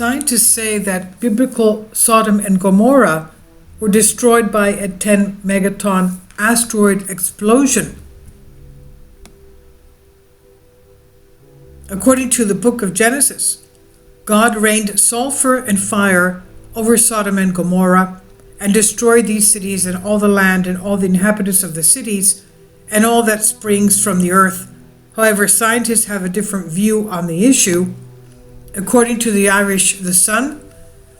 Scientists say that biblical Sodom and Gomorrah were destroyed by a 10 megaton asteroid explosion. According to the book of Genesis, God rained sulfur and fire over Sodom and Gomorrah and destroyed these cities and all the land and all the inhabitants of the cities and all that springs from the earth. However, scientists have a different view on the issue. According to the Irish The Sun,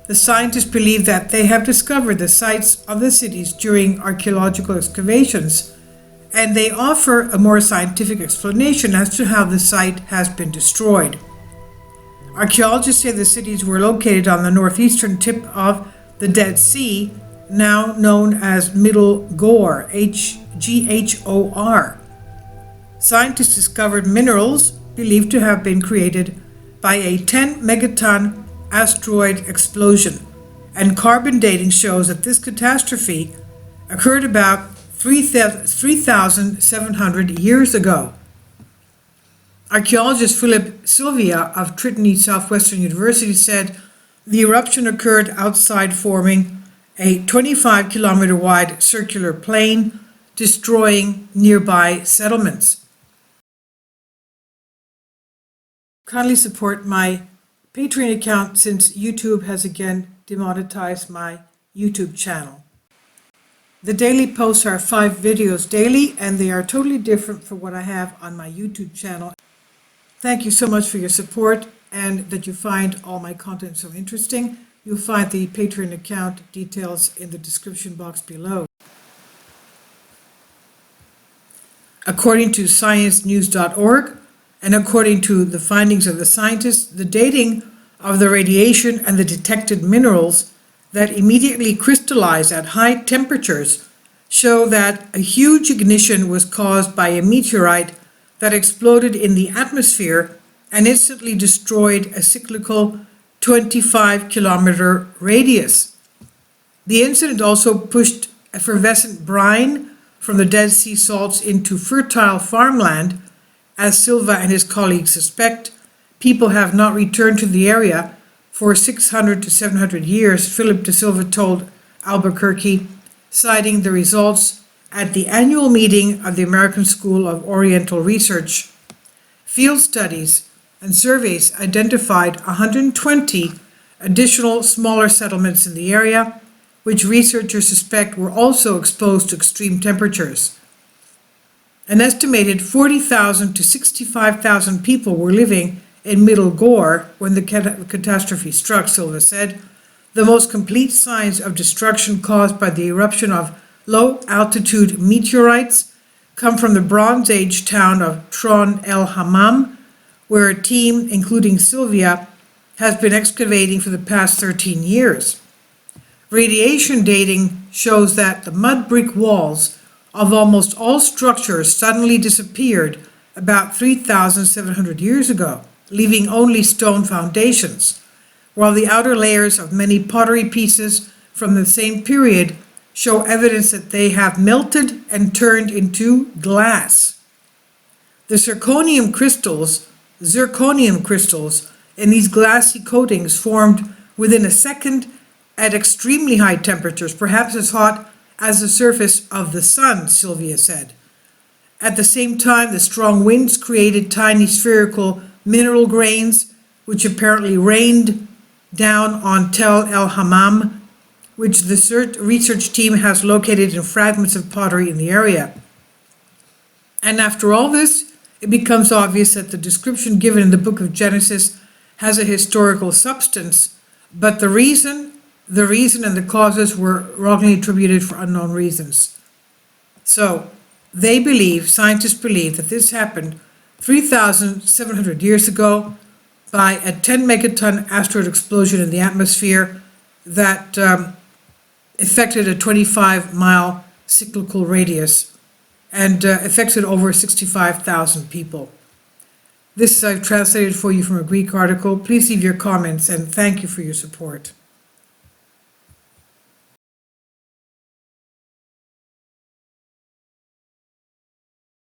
the scientists believe that they have discovered the sites of the cities during archaeological excavations, and they offer a more scientific explanation as to how the site has been destroyed. Archaeologists say the cities were located on the northeastern tip of the Dead Sea, now known as Middle Gore, Ghor. Scientists discovered minerals believed to have been created by a 10 megaton asteroid explosion, and carbon dating shows that this catastrophe occurred about 3,700 years ago. Archaeologist Philip Sylvia of Trinity Southwestern University said the eruption occurred outside, forming a 25-kilometer wide circular plain, destroying nearby settlements. Kindly support my Patreon account since YouTube has again demonetized my YouTube channel. The daily posts are 5 videos daily, and they are totally different from what I have on my YouTube channel. Thank you so much for your support and that you find all my content so interesting. You'll find the Patreon account details in the description box below. According to sciencenews.org, and according to the findings of the scientists, the dating of the radiation and the detected minerals that immediately crystallize at high temperatures show that a huge ignition was caused by a meteorite that exploded in the atmosphere and instantly destroyed a cyclical 25-kilometer radius. The incident also pushed effervescent brine from the Dead Sea salts into fertile farmland. As Silva and his colleagues suspect, people have not returned to the area for 600 to 700 years, Philip de Silva told Albuquerque, citing the results at the annual meeting of the American School of Oriental Research. Field studies and surveys identified 120 additional smaller settlements in the area, which researchers suspect were also exposed to extreme temperatures. An estimated 40,000 to 65,000 people were living in Middle Gore when the catastrophe struck, Silva said. The most complete signs of destruction caused by the eruption of low-altitude meteorites come from the Bronze Age town of Tron El Hammam, where a team, including Sylvia, has been excavating for the past 13 years. Radiation dating shows that the mud brick walls of almost all structures suddenly disappeared about 3,700 years ago, leaving only stone foundations, while the outer layers of many pottery pieces from the same period show evidence that they have melted and turned into glass. The zirconium crystals in these glassy coatings formed within a second at extremely high temperatures, perhaps as hot as the surface of the sun, Sylvia said. At the same time, the strong winds created tiny spherical mineral grains, which apparently rained down on Tel El Hammam, which the research team has located in fragments of pottery in the area. And after all this, it becomes obvious that the description given in the book of Genesis has a historical substance, but the reason and the causes were wrongly attributed for unknown reasons. So, scientists believe that this happened 3,700 years ago by a 10 megaton asteroid explosion in the atmosphere that affected a 25-mile cyclical radius and affected over 65,000 people. This I've translated for you from a Greek article. Please leave your comments, and thank you for your support.